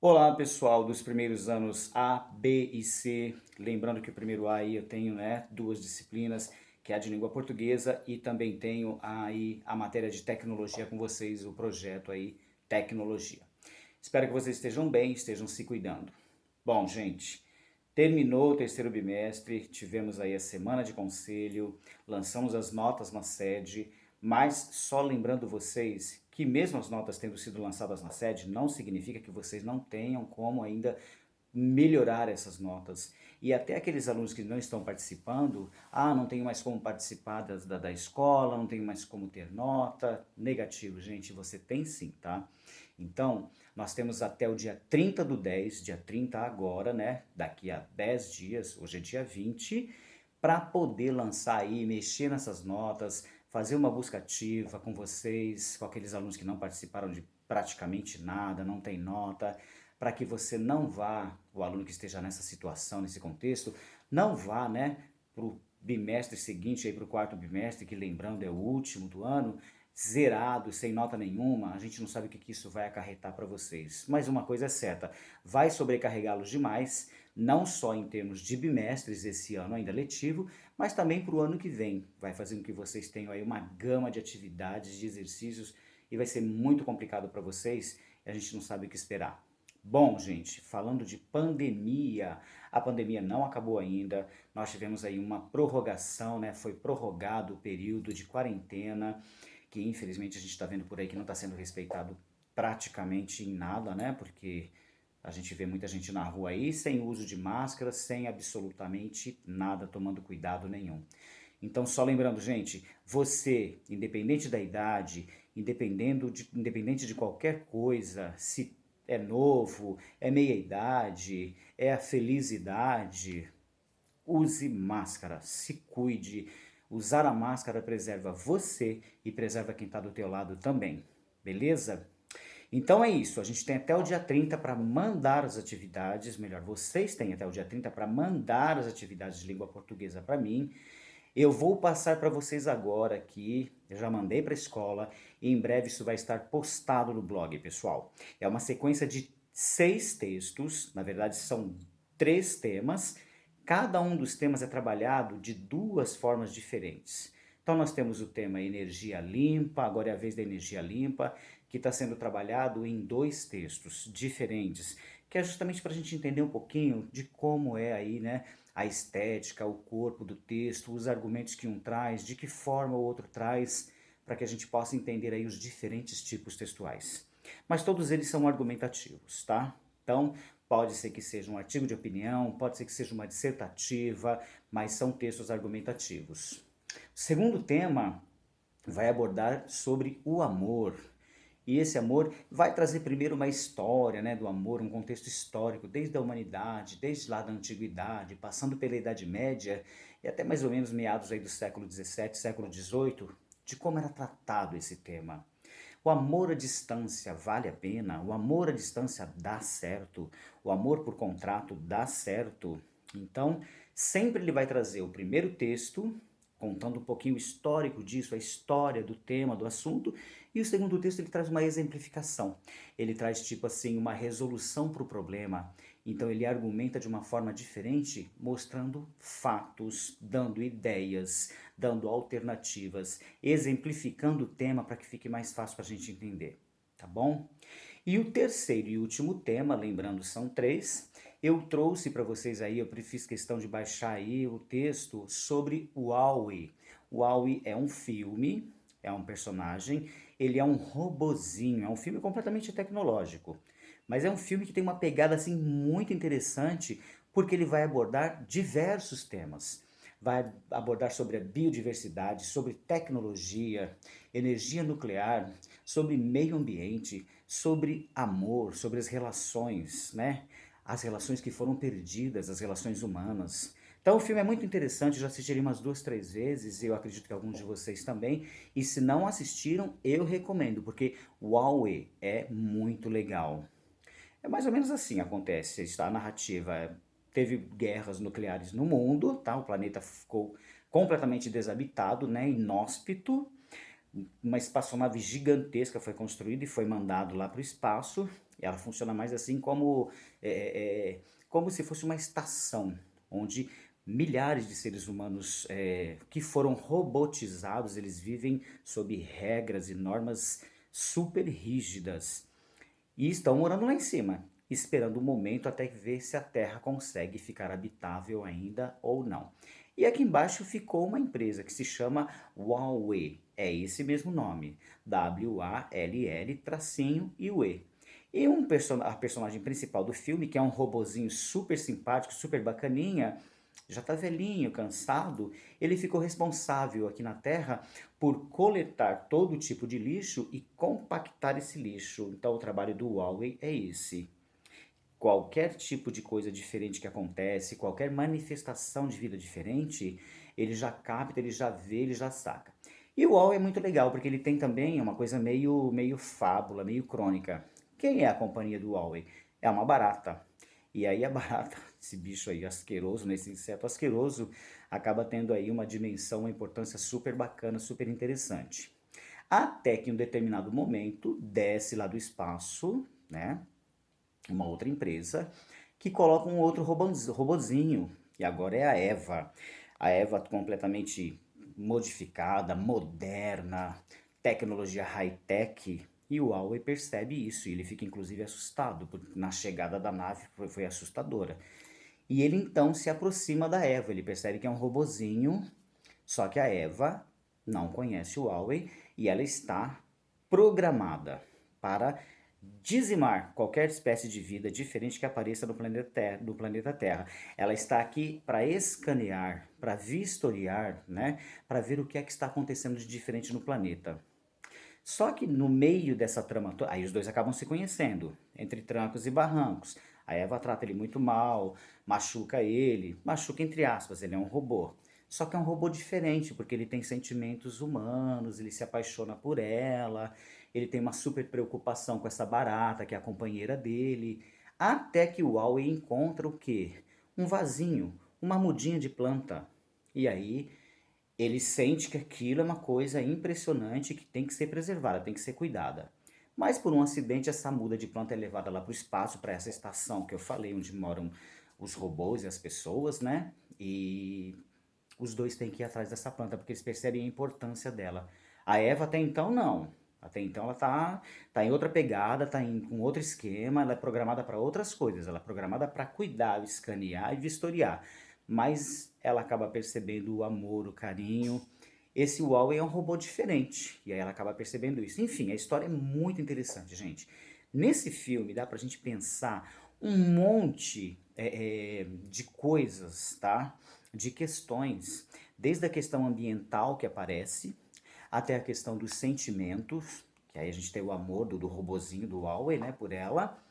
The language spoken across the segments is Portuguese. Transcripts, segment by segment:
Olá pessoal dos primeiros anos A, B e C, lembrando que o primeiro A aí eu tenho duas disciplinas, que é a de língua portuguesa e também tenho aí a matéria de tecnologia com vocês, o projeto aí Tecnologia. Espero que vocês estejam bem, estejam se cuidando. Bom, gente, terminou o terceiro bimestre, tivemos aí a semana de conselho, lançamos as notas na sede, mas só lembrando vocês que mesmo as notas tendo sido lançadas na sede, não significa que vocês não tenham como ainda melhorar essas notas. E até aqueles alunos que não estão participando, não tenho mais como participar da escola, não tenho mais como ter nota. Negativo, gente, você tem sim, tá? Então, nós temos até o dia 30 do 10, dia 30 agora, né? Daqui a 10 dias, hoje é dia 20, para poder lançar aí, mexer nessas notas, fazer uma busca ativa com vocês, com aqueles alunos que não participaram de praticamente nada, não tem nota, para que você não vá, o aluno que esteja nessa situação, nesse contexto, não vá, para o bimestre seguinte, aí para o quarto bimestre, que lembrando é o último do ano, zerado, sem nota nenhuma, a gente não sabe o que isso vai acarretar para vocês. Mas uma coisa é certa, vai sobrecarregá-los demais, não só em termos de bimestres esse ano ainda letivo, mas também para o ano que vem. Vai fazer com que vocês tenham aí uma gama de atividades, de exercícios, e vai ser muito complicado para vocês, e a gente não sabe o que esperar. Bom, gente, falando de pandemia, a pandemia não acabou ainda. Nós tivemos aí uma prorrogação, né? Foi prorrogado o período de quarentena, que infelizmente a gente está vendo por aí que não está sendo respeitado praticamente em nada, né? Porque a gente vê muita gente na rua aí sem uso de máscara, sem absolutamente nada, tomando cuidado nenhum. Então, só lembrando, gente, você, independente da idade, independente de qualquer coisa, se é novo, é meia idade, é a feliz idade, use máscara, se cuide. Usar a máscara preserva você e preserva quem está do teu lado também, beleza? Então é isso, a gente tem até o dia 30 para mandar as atividades, melhor, vocês têm até o dia 30 para mandar as atividades de língua portuguesa para mim. Eu vou passar para vocês agora aqui, eu já mandei para a escola e em breve isso vai estar postado no blog, pessoal. É uma sequência de 6 textos, na verdade são 3 temas. Cada um dos temas é trabalhado de 2 formas diferentes. Então nós temos o tema energia limpa, agora é a vez da energia limpa, que está sendo trabalhado em 2 textos diferentes, que é justamente para a gente entender um pouquinho de como é aí, né, a estética, o corpo do texto, os argumentos que um traz, de que forma o outro traz, para que a gente possa entender aí os diferentes tipos textuais. Mas todos eles são argumentativos, tá? Então, pode ser que seja um artigo de opinião, pode ser que seja uma dissertativa, mas são textos argumentativos. O segundo tema vai abordar sobre o amor. E esse amor vai trazer primeiro uma história, né, do amor, um contexto histórico, desde a humanidade, desde lá da antiguidade, passando pela Idade Média e até mais ou menos meados aí do século XVII, século XVIII, de como era tratado esse tema. O amor à distância vale a pena? O amor à distância dá certo? O amor por contrato dá certo? Então, sempre ele vai trazer o primeiro texto, contando um pouquinho o histórico disso, a história do tema, do assunto, e o segundo texto ele traz uma exemplificação. Ele traz tipo assim uma resolução para o problema. Então ele argumenta de uma forma diferente, mostrando fatos, dando ideias, dando alternativas, exemplificando o tema para que fique mais fácil para a gente entender, tá bom? E o terceiro e último tema, lembrando são 3, eu trouxe para vocês aí, eu fiz questão de baixar aí o texto sobre o Aui. O Aui é um filme, é um personagem, ele é um robozinho, é um filme completamente tecnológico. Mas é um filme que tem uma pegada assim muito interessante, porque ele vai abordar diversos temas. Vai abordar sobre a biodiversidade, sobre tecnologia, energia nuclear, sobre meio ambiente, sobre amor, sobre as relações, né? As relações que foram perdidas, as relações humanas. Então o filme é muito interessante, eu já assisti ele umas 2, 3 vezes, eu acredito que alguns de vocês também. E se não assistiram, eu recomendo, porque o Huawei é muito legal. É mais ou menos assim acontece, a narrativa teve guerras nucleares no mundo, tá? O planeta ficou completamente desabitado, né, inóspito. uma espaçonave gigantesca foi construída e foi mandado lá para o espaço. Ela funciona mais assim como se fosse uma estação, onde milhares de seres humanos que foram robotizados, eles vivem sob regras e normas super rígidas e estão morando lá em cima, esperando o momento até ver se a Terra consegue ficar habitável ainda ou não. E aqui embaixo ficou uma empresa que se chama Huawei, é esse mesmo nome, W-A-L-L tracinho e o E. E a personagem principal do filme, que é um robozinho super simpático, super bacaninha, já tá velhinho, cansado, ele ficou responsável aqui na Terra por coletar todo tipo de lixo e compactar esse lixo. Então o trabalho do Huawei é esse. Qualquer tipo de coisa diferente que acontece, qualquer manifestação de vida diferente, ele já capta, ele já vê, ele já saca. E o Huawei é muito legal, porque ele tem também uma coisa meio fábula, meio crônica. Quem é a companhia do Huawei? É uma barata. E aí a barata, esse bicho aí asqueroso, né, esse inseto asqueroso, acaba tendo aí uma dimensão, uma importância super bacana, super interessante. Até que em um determinado momento desce lá do espaço, né, uma outra empresa, que coloca um outro robozinho, e agora é a Eva. A Eva completamente modificada, moderna, tecnologia high-tech, e o Huawei percebe isso, e ele fica inclusive assustado, porque na chegada da nave foi assustadora. E ele então se aproxima da Eva, ele percebe que é um robozinho, só que a Eva não conhece o Huawei e ela está programada para dizimar qualquer espécie de vida diferente que apareça no planeta Terra. Ela está aqui para escanear, para vistoriar, né, para ver o que é que está acontecendo de diferente no planeta. Só que no meio dessa trama toda, aí os dois acabam se conhecendo, entre trancos e barrancos. A Eva trata ele muito mal, machuca entre aspas, ele é um robô. Só que é um robô diferente, porque ele tem sentimentos humanos, ele se apaixona por ela, ele tem uma super preocupação com essa barata, que é a companheira dele. Até que o Huawei encontra o quê? Um vasinho, uma mudinha de planta. E aí ele sente que aquilo é uma coisa impressionante que tem que ser preservada, tem que ser cuidada. Mas por um acidente, essa muda de planta é levada lá para o espaço, para essa estação que eu falei, onde moram os robôs e as pessoas, né? E os dois têm que ir atrás dessa planta, porque eles percebem a importância dela. A Eva até então não. Até então ela tá em outra pegada, com outro esquema, ela é programada para outras coisas, ela é programada para cuidar, escanear e vistoriar. Mas ela acaba percebendo o amor, o carinho. Esse Huawei é um robô diferente, e aí ela acaba percebendo isso. Enfim, a história é muito interessante, gente. Nesse filme dá pra gente pensar um monte de coisas, tá? De questões, desde a questão ambiental que aparece, até a questão dos sentimentos, que aí a gente tem o amor do robozinho do Huawei, né, por ela,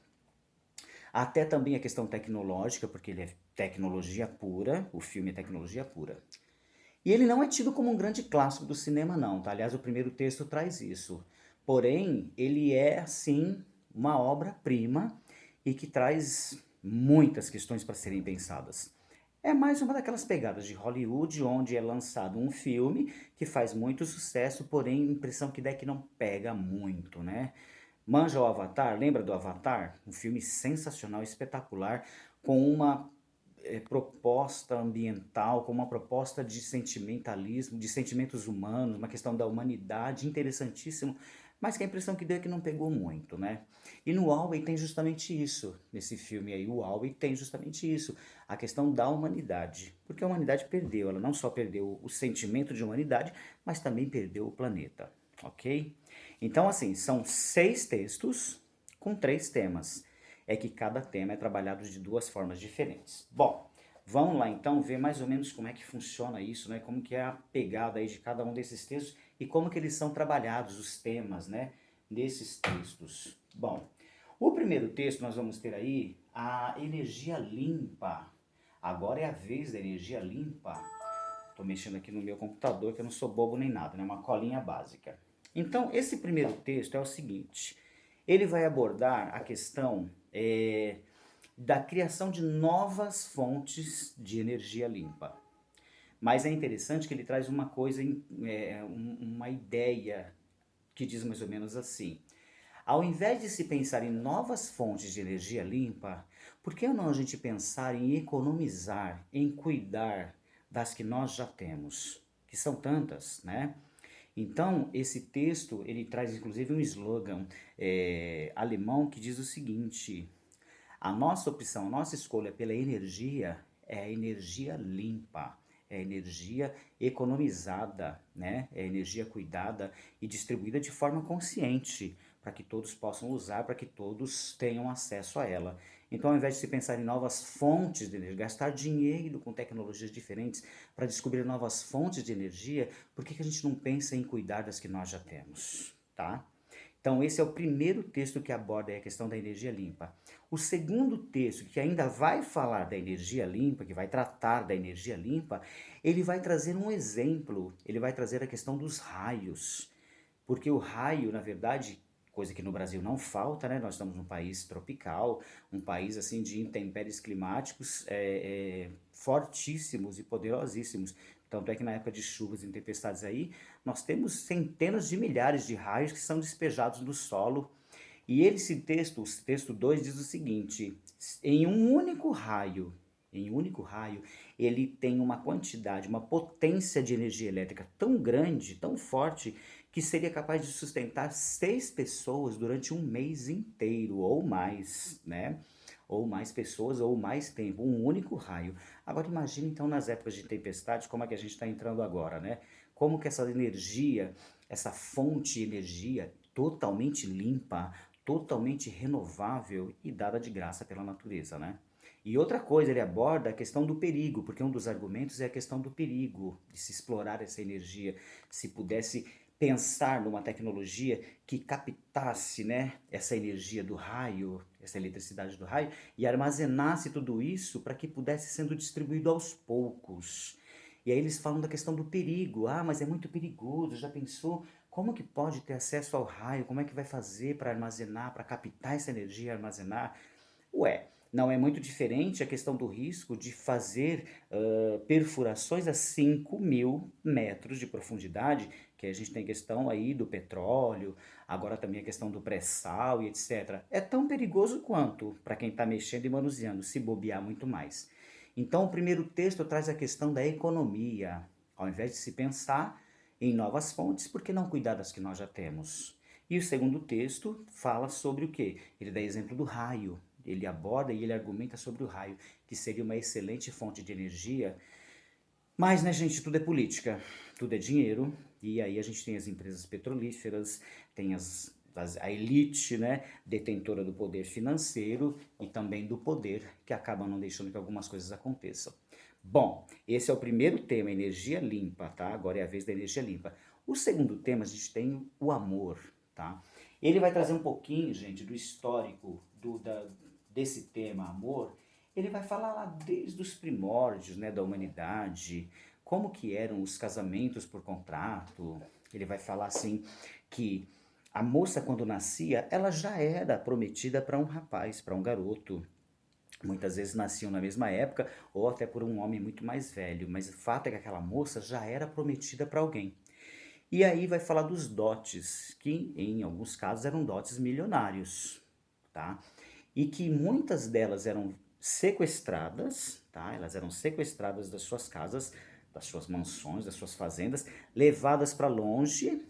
até também a questão tecnológica, porque ele é tecnologia pura, o filme é tecnologia pura. E ele não é tido como um grande clássico do cinema, não, tá? Aliás, o primeiro texto traz isso. Porém, ele é, sim, uma obra-prima e que traz muitas questões para serem pensadas. É mais uma daquelas pegadas de Hollywood, onde é lançado um filme que faz muito sucesso, porém a impressão que dá é que não pega muito, né? Manja o Avatar? Lembra do Avatar? Um filme sensacional, espetacular, com uma proposta ambiental, com uma proposta de sentimentalismo, de sentimentos humanos, uma questão da humanidade interessantíssimo, mas que a impressão que deu é que não pegou muito, né? E no Huawei tem justamente isso, nesse filme aí, o Huawei tem justamente isso, a questão da humanidade, porque a humanidade perdeu, ela não só perdeu o sentimento de humanidade, mas também perdeu o planeta, ok? Então, assim, são 6 textos com 3 temas. É que cada tema é trabalhado de duas formas diferentes. Bom, vamos lá então ver mais ou menos como é que funciona isso, né? Como que é a pegada aí de cada um desses textos e como que eles são trabalhados, os temas, né? Desses textos. Bom, o primeiro texto nós vamos ter aí a energia limpa. Agora é a vez da energia limpa. Estou mexendo aqui no meu computador, que eu não sou bobo nem nada, né? Uma colinha básica. Então, esse primeiro texto é o seguinte: ele vai abordar a questão da criação de novas fontes de energia limpa. Mas é interessante que ele traz uma coisa, uma ideia que diz mais ou menos assim. Ao invés de se pensar em novas fontes de energia limpa, por que não a gente pensar em economizar, em cuidar das que nós já temos, que são tantas, né? Então, esse texto, ele traz inclusive um slogan alemão que diz o seguinte: a nossa opção, a nossa escolha pela energia é a energia limpa, é a energia economizada, né? É a energia cuidada e distribuída de forma consciente, para que todos possam usar, para que todos tenham acesso a ela. Então, ao invés de se pensar em novas fontes de energia, gastar dinheiro com tecnologias diferentes para descobrir novas fontes de energia, por que a gente não pensa em cuidar das que nós já temos, tá? Então, esse é o primeiro texto que aborda a questão da energia limpa. O segundo texto, que ainda vai falar da energia limpa, que vai tratar da energia limpa, ele vai trazer um exemplo, ele vai trazer a questão dos raios. Porque o raio, na verdade, coisa que no Brasil não falta, né? Nós estamos num país tropical, um país assim de intempéries climáticos fortíssimos e poderosíssimos. Tanto é que na época de chuvas e tempestades aí, nós temos centenas de milhares de raios que são despejados no solo. E esse texto, o texto 2 diz o seguinte: em um único raio, ele tem uma quantidade, uma potência de energia elétrica tão grande, tão forte, que seria capaz de sustentar 6 pessoas durante um mês inteiro, ou mais, né? Ou mais pessoas, ou mais tempo, um único raio. Agora imagine então nas épocas de tempestade, como é que a gente está entrando agora, né? Como que essa energia, essa fonte de energia totalmente limpa, totalmente renovável e dada de graça pela natureza, né? E outra coisa, ele aborda a questão do perigo, porque um dos argumentos é a questão do perigo, de se explorar essa energia, se pudesse pensar numa tecnologia que captasse, né, essa energia do raio, essa eletricidade do raio, e armazenasse tudo isso para que pudesse sendo distribuído aos poucos. E aí eles falam da questão do perigo. Ah, mas é muito perigoso, já pensou? Como que pode ter acesso ao raio? Como é que vai fazer para armazenar, para captar essa energia e armazenar? Ué, não é muito diferente a questão do risco de fazer perfurações a 5.000 metros de profundidade, que a gente tem questão aí do petróleo, agora também a questão do pré-sal e etc. É tão perigoso quanto para quem está mexendo e manuseando, se bobear muito mais. Então, o primeiro texto traz a questão da economia. Ao invés de se pensar em novas fontes, por que não cuidar das que nós já temos? E o segundo texto fala sobre o quê? Ele dá exemplo do raio. Ele aborda e ele argumenta sobre o raio, que seria uma excelente fonte de energia. Mas, né, gente, tudo é política, tudo é dinheiro. E aí a gente tem as empresas petrolíferas, tem a elite, né, detentora do poder financeiro e também do poder, que acaba não deixando que algumas coisas aconteçam. Bom, esse é o primeiro tema, energia limpa, tá? Agora é a vez da energia limpa. O segundo tema, a gente tem o amor, tá? Ele vai trazer um pouquinho, gente, do histórico desse tema amor. Ele vai falar lá desde os primórdios, né, da humanidade, como que eram os casamentos por contrato. Ele vai falar assim que a moça quando nascia, ela já era prometida para um rapaz, para um garoto. Muitas vezes nasciam na mesma época ou até por um homem muito mais velho, mas o fato é que aquela moça já era prometida para alguém. E aí vai falar dos dotes, que em alguns casos eram dotes milionários, tá? E que muitas delas eram sequestradas, tá? Elas eram sequestradas das suas casas, das suas mansões, das suas fazendas, levadas para longe,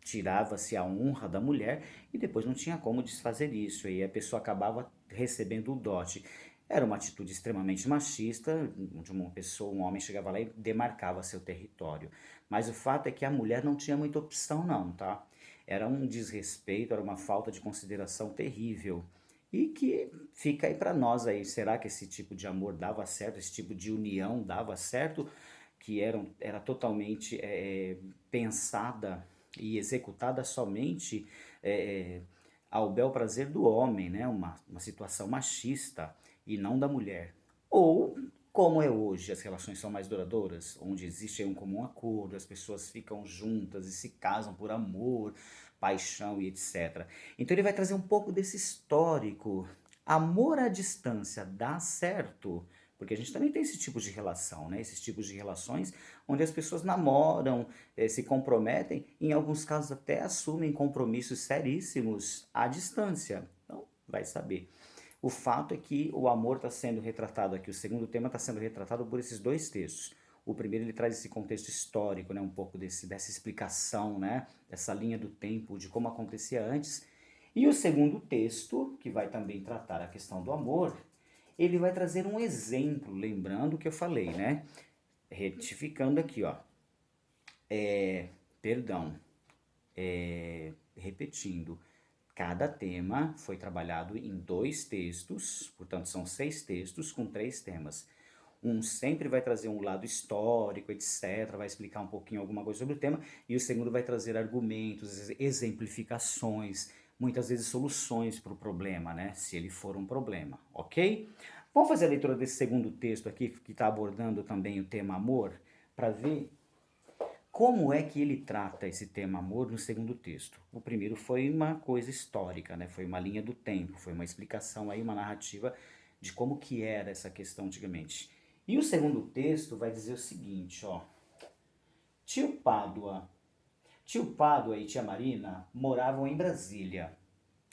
tirava-se a honra da mulher e depois não tinha como desfazer isso. E a pessoa acabava recebendo o dote. Era uma atitude extremamente machista, de uma pessoa, um homem chegava lá e demarcava seu território. Mas o fato é que a mulher não tinha muita opção não, tá? Era um desrespeito, era uma falta de consideração terrível. E que fica aí para nós aí, será que esse tipo de amor dava certo, esse tipo de união dava certo? Que era totalmente pensada e executada somente é, ao bel prazer do homem, né? Uma situação machista e não da mulher. Ou, como é hoje, as relações são mais duradouras, onde existe um comum acordo, as pessoas ficam juntas e se casam por amor, paixão e etc. Então ele vai trazer um pouco desse histórico. Amor à distância dá certo? Porque a gente também tem esse tipo de relação, né? Esses tipos de relações onde as pessoas namoram, se comprometem, em alguns casos até assumem compromissos seríssimos à distância. Então, vai saber. O fato é que o amor está sendo retratado aqui, o segundo tema está sendo retratado por esses dois textos. O primeiro ele traz esse contexto histórico, né, um pouco dessa explicação, né, dessa linha do tempo, de como acontecia antes. E o segundo texto, que vai também tratar a questão do amor, ele vai trazer um exemplo, lembrando o que eu falei, né? Retificando aqui, ó. Perdão, repetindo. Cada tema foi trabalhado em 2 textos, portanto são 6 textos com 3 temas. Um sempre vai trazer um lado histórico, etc., vai explicar um pouquinho alguma coisa sobre o tema, e o segundo vai trazer argumentos, exemplificações, muitas vezes soluções para o problema, né? Se ele for um problema, ok? Vamos fazer a leitura desse segundo texto aqui, que está abordando também o tema amor, para ver como é que ele trata esse tema amor no segundo texto? O primeiro foi uma coisa histórica, né? Foi uma linha do tempo, foi uma explicação aí, uma narrativa de como que era essa questão antigamente. E o segundo texto vai dizer o seguinte, ó. Tio Pádua. Tio Pádua e tia Marina moravam em Brasília.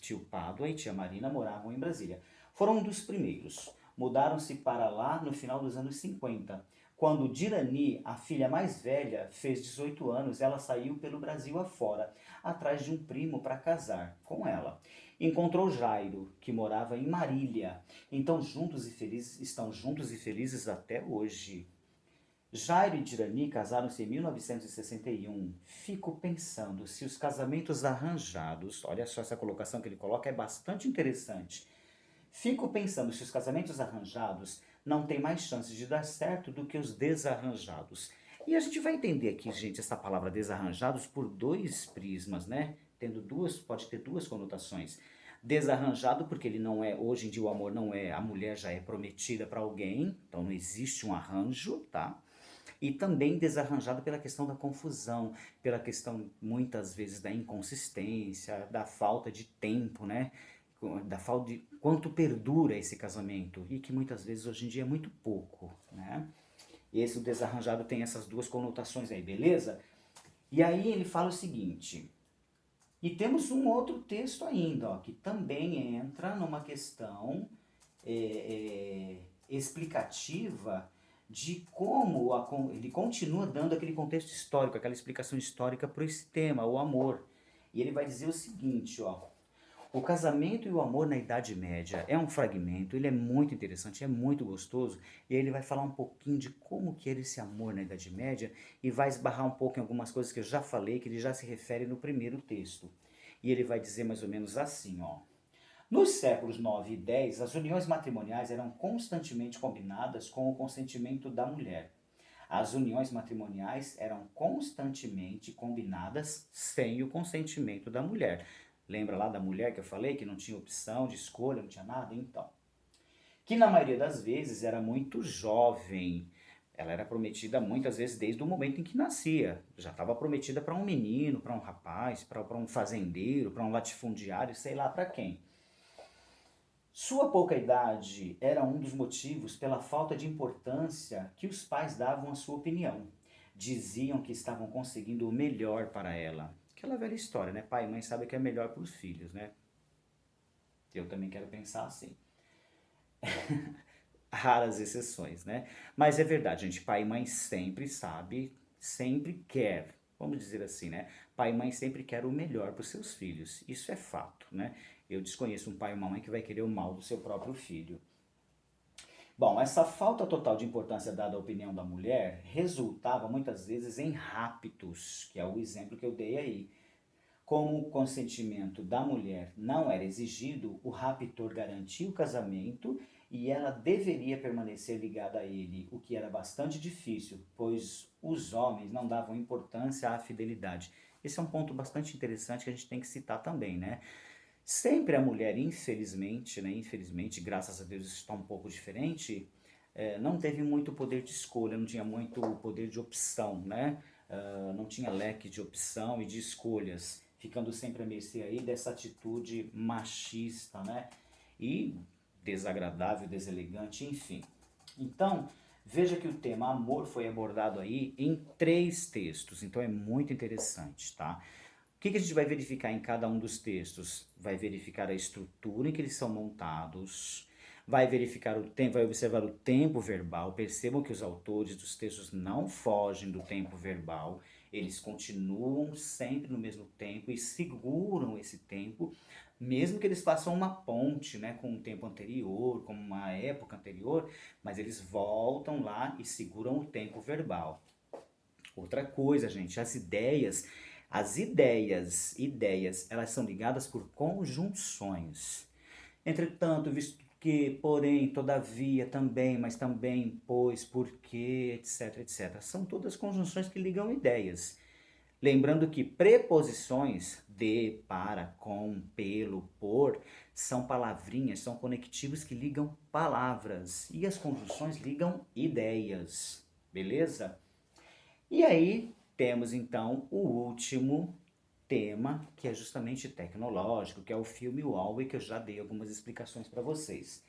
Tio Pádua e tia Marina moravam em Brasília. Foram um dos primeiros. Mudaram-se para lá no final dos anos 50. Quando Dirani, a filha mais velha, fez 18 anos, ela saiu pelo Brasil afora, atrás de um primo para casar com ela. Encontrou Jairo, que morava em Marília. Então estão juntos e felizes até hoje. Jairo e Dirani casaram-se em 1961. Fico pensando se os casamentos arranjados, olha só essa colocação que ele coloca, é bastante interessante. Fico pensando se os casamentos arranjados não têm mais chances de dar certo do que os desarranjados. E a gente vai entender aqui, gente, essa palavra desarranjados por 2 prismas, né? Pode ter 2 conotações. Desarranjado porque ele não é, hoje em dia o amor não é, a mulher já é prometida para alguém, então não existe um arranjo, tá? E também desarranjado pela questão da confusão, pela questão muitas vezes da inconsistência, da falta de tempo, né? Da falta de quanto perdura esse casamento e que muitas vezes hoje em dia é muito pouco, né? E esse o desarranjado tem essas 2 conotações aí, beleza? E aí ele fala o seguinte, e temos um outro texto ainda, ó, que também entra numa questão explicativa de como ele continua dando aquele contexto histórico, aquela explicação histórica para esse tema, o amor. E ele vai dizer o seguinte, ó, o casamento e o amor na Idade Média é um fragmento, ele é muito interessante, é muito gostoso, e aí ele vai falar um pouquinho de como que era esse amor na Idade Média e vai esbarrar um pouco em algumas coisas que eu já falei, que ele já se refere no primeiro texto. E ele vai dizer mais ou menos assim, ó. Nos séculos 9 e 10, as uniões matrimoniais eram constantemente combinadas com o consentimento da mulher. As uniões matrimoniais eram constantemente combinadas sem o consentimento da mulher. Lembra lá da mulher que eu falei que não tinha opção de escolha, não tinha nada? Então, que na maioria das vezes era muito jovem. Ela era prometida muitas vezes desde o momento em que nascia. Já estava prometida para um menino, para um rapaz, para um fazendeiro, para um latifundiário, sei lá para quem. Sua pouca idade era um dos motivos pela falta de importância que os pais davam à sua opinião. Diziam que estavam conseguindo o melhor para ela. Aquela velha história, né? Pai e mãe sabem o que é melhor para os filhos, né? Eu também quero pensar assim. Raras exceções, né? Mas é verdade, gente. Pai e mãe sempre sabe, sempre quer, vamos dizer assim, né? Pai e mãe sempre quer o melhor para os seus filhos. Isso é fato, né? Eu desconheço um pai ou uma mãe que vai querer o mal do seu próprio filho. Bom, essa falta total de importância dada à opinião da mulher resultava muitas vezes em raptos, que é o exemplo que eu dei aí. Como o consentimento da mulher não era exigido, o raptor garantia o casamento e ela deveria permanecer ligada a ele, o que era bastante difícil, pois os homens não davam importância à fidelidade. Esse é um ponto bastante interessante que a gente tem que citar também, né? Sempre a mulher, infelizmente, né, infelizmente, graças a Deus isso está um pouco diferente, não teve muito poder de escolha, não tinha muito poder de opção, né? Não tinha leque de opção e de escolhas, ficando sempre à mercê aí dessa atitude machista, né? E desagradável, deselegante, enfim. Então, veja que o tema amor foi abordado aí em 3 textos, então é muito interessante, tá? O que a gente vai verificar em cada um dos textos? Vai verificar a estrutura em que eles são montados, vai verificar o tempo, vai observar o tempo verbal. Percebam que os autores dos textos não fogem do tempo verbal, eles continuam sempre no mesmo tempo e seguram esse tempo, mesmo que eles façam uma ponte, né, com um tempo anterior, com uma época anterior, mas eles voltam lá e seguram o tempo verbal. Outra coisa, gente, as ideias, elas são ligadas por conjunções. Entretanto, visto que, porém, todavia, também, mas também, pois, porque, etc, etc. São todas conjunções que ligam ideias. Lembrando que preposições de, para, com, pelo, por, são palavrinhas, são conectivos que ligam palavras. E as conjunções ligam ideias. Beleza? E aí temos então o último tema, que é justamente tecnológico, que é o filme Wall-E, que eu já dei algumas explicações para vocês.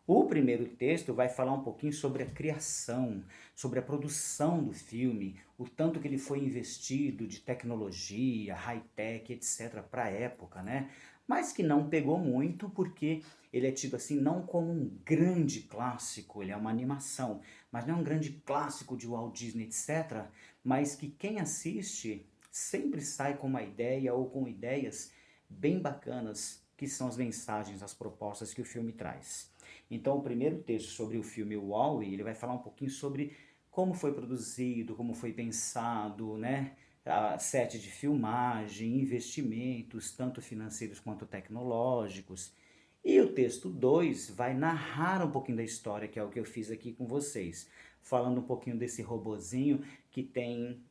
O primeiro texto vai falar um pouquinho sobre a criação, sobre a produção do filme, o tanto que ele foi investido de tecnologia, high-tech, etc., para a época, né? Mas que não pegou muito porque ele é tido assim não como um grande clássico, ele é uma animação, mas não é um grande clássico de Walt Disney, etc., mas que quem assiste sempre sai com uma ideia ou com ideias bem bacanas, que são as mensagens, as propostas que o filme traz. Então, o primeiro texto sobre o filme Wall-E, ele vai falar um pouquinho sobre como foi produzido, como foi pensado, né? A set de filmagem, investimentos, tanto financeiros quanto tecnológicos. E o texto 2 vai narrar um pouquinho da história, que é o que eu fiz aqui com vocês, falando um pouquinho desse robozinho que tem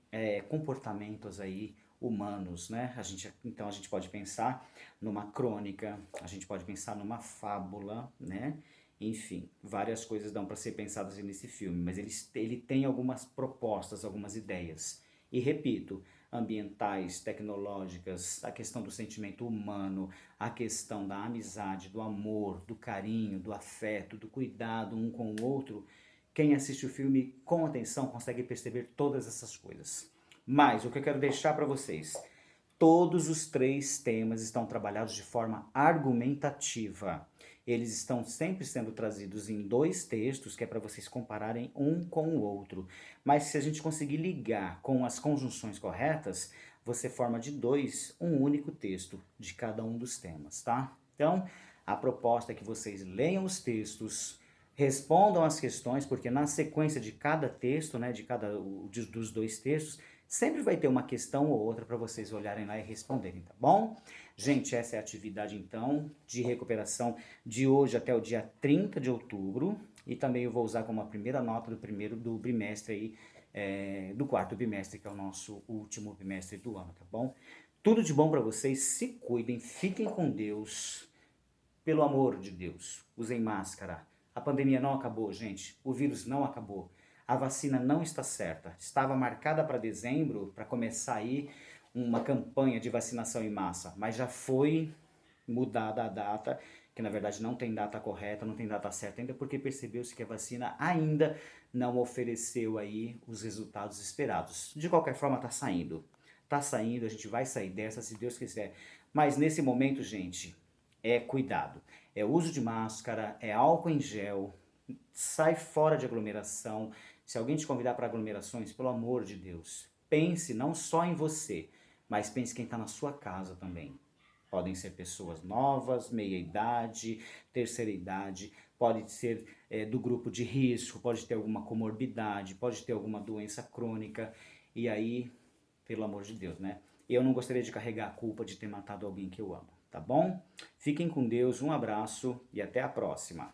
comportamentos aí humanos, né? Então a gente pode pensar numa crônica, a gente pode pensar numa fábula, né? Enfim, várias coisas dão para ser pensadas nesse filme, mas ele tem algumas propostas, algumas ideias. E repito, ambientais, tecnológicas, a questão do sentimento humano, a questão da amizade, do amor, do carinho, do afeto, do cuidado um com o outro. Quem assiste o filme com atenção consegue perceber todas essas coisas. Mas o que eu quero deixar para vocês, todos os 3 temas estão trabalhados de forma argumentativa. Eles estão sempre sendo trazidos em 2 textos, que é para vocês compararem um com o outro. Mas se a gente conseguir ligar com as conjunções corretas, você forma de 2 um único texto de cada um dos temas, tá? Então, a proposta é que vocês leiam os textos, respondam as questões, porque na sequência de cada texto, né, dos 2 textos, sempre vai ter uma questão ou outra para vocês olharem lá e responderem, tá bom? Gente, essa é a atividade então de recuperação de hoje até o dia 30 de outubro. E também eu vou usar como a primeira nota do bimestre aí, do 4º bimestre, que é o nosso último bimestre do ano, tá bom? Tudo de bom para vocês, se cuidem, fiquem com Deus, pelo amor de Deus, usem máscara. A pandemia não acabou, gente, o vírus não acabou. A vacina não está certa. Estava marcada para dezembro, para começar aí uma campanha de vacinação em massa, mas já foi mudada a data, que na verdade não tem data correta, não tem data certa ainda, porque percebeu-se que a vacina ainda não ofereceu aí os resultados esperados. De qualquer forma, está saindo. Está saindo, a gente vai sair dessa, se Deus quiser. Mas nesse momento, gente, é cuidado. É uso de máscara, é álcool em gel, sai fora de aglomeração. Se alguém te convidar para aglomerações, pelo amor de Deus, pense não só em você, mas pense quem está na sua casa também. Podem ser pessoas novas, meia idade, terceira idade, pode ser do grupo de risco, pode ter alguma comorbidade, pode ter alguma doença crônica. E aí, pelo amor de Deus, né? Eu não gostaria de carregar a culpa de ter matado alguém que eu amo, tá bom? Fiquem com Deus, um abraço e até a próxima.